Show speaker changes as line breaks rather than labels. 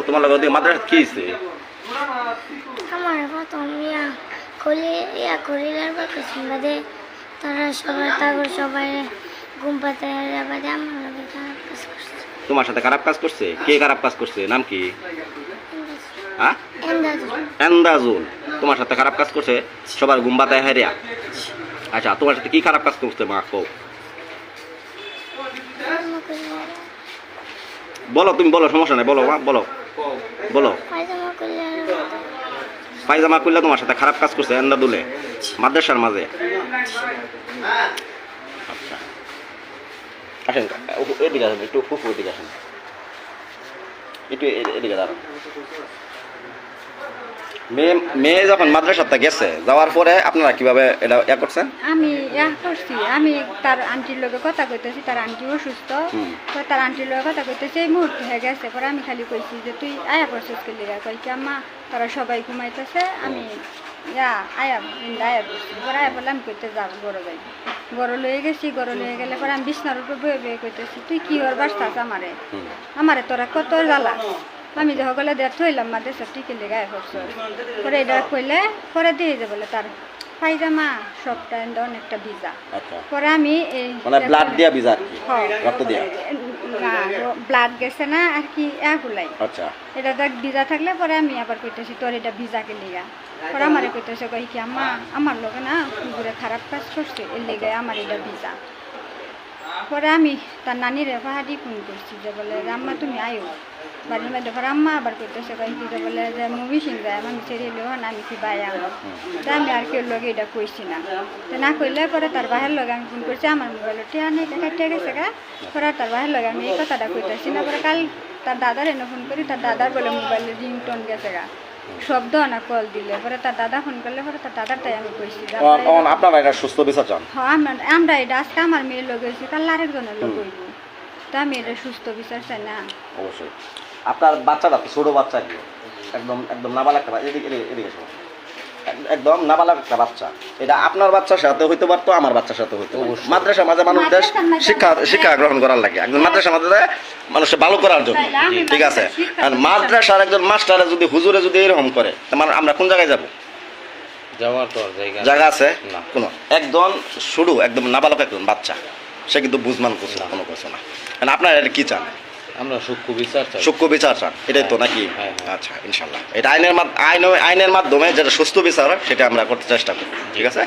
তোমার লগে ওদিকে মাদ্রাসা কি হইছে?
আমার প্রথম করিলার বাকি বাদে তারা সবাই তাগর সবাই ঘুম পাতে বাদে আমার লগে খারাপ কাজ করছে।
তোমার সাথে খারাপ কাজ করছে? কে খারাপ কাজ করছে? নাম কি? হ্যাঁ, এন্দাজুল তোমার সাথে খারাপ কাজ করছে? সবার ঘুম পাতায় হারিয়া? আচ্ছা, তোমার সাথে কি খারাপ কাজ করছে মা? কও, বলো, তুমি বলো, সমস্যা নাই, বলো মা, বলো বলো। পায়জামা করলে তোমার সাথে খারাপ কাজ করছে এন্দাদুলে মাদ্রাসার মাঝে? আচ্ছা, আসেন এদিকে আসেন, একটু ফুফু এদিকে আসেন, একটু এদিকে দাঁড়ান। মেয়ে যখন মাদ্রাসাতে গেছে, যাওয়ার পরে আপনারা কিভাবে এটা করছেন?
আমি করছি, আমি তার আন্টির লগে কথা কইতেছি, তার আন্টি অসুস্থ, তার আন্টির লগে কথা কইতেছি, এই মুহূর্তে হয়ে গেছে। পরে আমি খালি কইছি যে তুই আয়া পড়ছিস কে লিগা? কই কি আম্মা তারা সবাই ঘুমাইতেছে, আমি আয়া পড়ছি। পরে আয়া বললাম কইতে যাব গরো যাই, গরো লয়ে গেছি। গরো লয়ে গেলে পরে আমি বিছনার উপরে বয়ে বয়ে কইতেছি তুই কি ওর বাসতাস আমারে তোরা কত জ্বালা। আমি যখন গেলে দেখতে হইলাম মাদ্রাসা টিকে লেগায় করছো। পরে এটা কইলে পরে দিয়ে যে বলে তার পায়জামা সবটা অনেকটা ভিজা। পরে আমি এই
ব্লাড দিয়া ভিজা, রক্ত দিয়া
না, ব্লাড গেছে না আর কি এগুলাই।
আচ্ছা,
এটা দেখ ভিজা থাকলে পরে আমি আবার কইতেছি তোর এটা ভিজাকে লিগা। পরে আমারে কইতেছে কই কি আম্মা আমার লোকে না কুকুরে খারাপ কাজ করছে, এর লেগে আমার এটা ভিজা। পরে আমি তার নানিরে পাহাড়ি ফোন করছি যে বলে আম্মা তুমি আয়ো বাড়ির মধ্যে। পরে আম্মা আবার করতেছে কই কি যে বলে যে মুভি সিং যায় আমি ছেড়ে লিও না, আমি কি বাই আনো। তা আমি আর কেউ লগে এটা কইছি না। তো না কইলে পরে তার বাহের লগে আমি ফোন করছি, আমার মোবাইল টিয়া নেই কাটতে গেছে গা। পরে তার বাহের লগে আমি এই কথাটা কইতেছি না। পরে কাল তার দাদার এনে ফোন করি, তার দাদার বলে মোবাইলের রিংটোন গেছে গা, শব্দ না কল দিলে। পরে তার দাদা ফোন করলে পরে তার দাদারটাই আমি কইছি
আপনারা এটা সুস্থ বিচার চান?
হ্যাঁ, আমরা এটা আজকে আমার মেয়ের লোক হয়েছি, কাল আরেকজনের লোক হইব। তা আমি এটা সুস্থ বিচার চাই না।
অবশ্যই। আপনার বাচ্চাটা তো ছোট বাচ্চা, কি একদম একদম নাবালক একটা, এদিকে একদম নাবালক একটা বাচ্চা। এটা আপনার বাচ্চার সাথে হইতে পারতো, আমার বাচ্চার সাথে হইতে পারতো। মাদ্রাসা মাঝে মানুষদের শিক্ষা গ্রহণ করার লাগে, একজন মাদ্রাসা মাঝে মানুষের ভালো করার জন্য, ঠিক আছে? আর মাদ্রাসার একজন মাস্টারে যদি হুজুরে যদি এরকম করে, আমরা কোন জায়গায় যাবো?
যাওয়ার তো
জায়গা আছে না কোনো? একজন শুরু একদম নাবালক একজন বাচ্চা, সে কিন্তু বুঝমান করছে না, কোনো কিছু না। আপনারা এটা কি চান?
আমরা সূক্ষ্ম বিচার চাই।
সূক্ষ্ম বিচার চান, এটাই তো নাকি? আচ্ছা, ইনশাল্লাহ এটা আইনের মাধ্যমে যেটা সুস্থ বিচার হয় সেটা আমরা করতে চেষ্টা করি, ঠিক আছে?